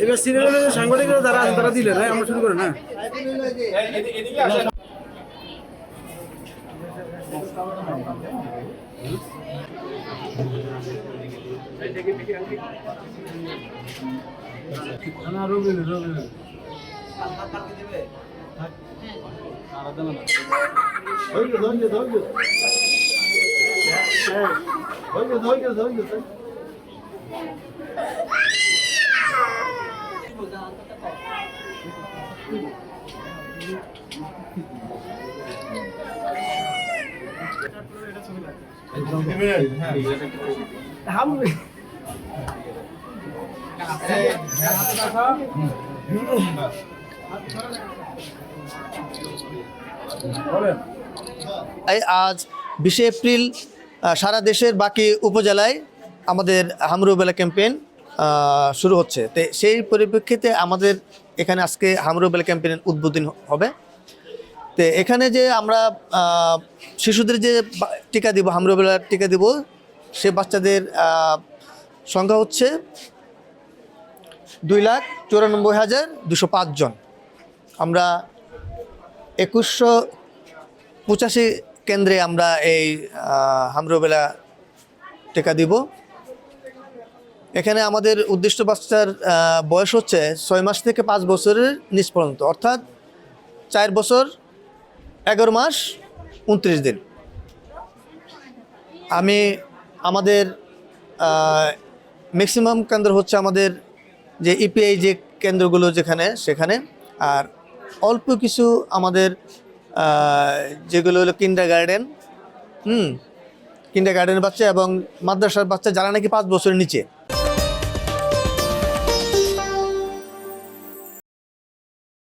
এবার সিরিয়ালের যে সাংবাদিকরা যারা আছে তারা দিলেন, হ্যাঁ আমরা শুরু করি না। আজ 20 এপ্রিল সারা দেশের বাকি উপজেলায় আমাদের হামরুবেলা ক্যাম্পেইন শুরু হচ্ছে। তো সেই পরিপ্রেক্ষিতে আমাদের এখানে আজকে হামরুবেলা ক্যাম্পেইনের উদ্বোধন হবে। তো এখানে যে আমরা শিশুদের যে টিকা দিব, হামরুবেলার টিকা দিব, সে বাচ্চাদের সংখ্যা হচ্ছে 2,94,205 জন। আমরা 2185 কেন্দ্রে আমরা এই হামরুবেলা টিকা দিব। এখানে আমাদের উদ্দিষ্ট বাচ্চার বয়স হচ্ছে 6 মাস থেকে 5 বছরের নিচ পর্যন্ত, অর্থাৎ 4 বছর 11 মাস 29 দিন। আমাদের ম্যাক্সিমাম কেন্দ্র হচ্ছে আমাদের যে ইপিআই যে কেন্দ্রগুলো সেখানে, আর অল্প কিছু আমাদের যেগুলো হলো কিন্ডারগার্টেন বাচ্চা এবং মাদ্রাসার বাচ্চা যারা নাকি 5 বছরের নিচে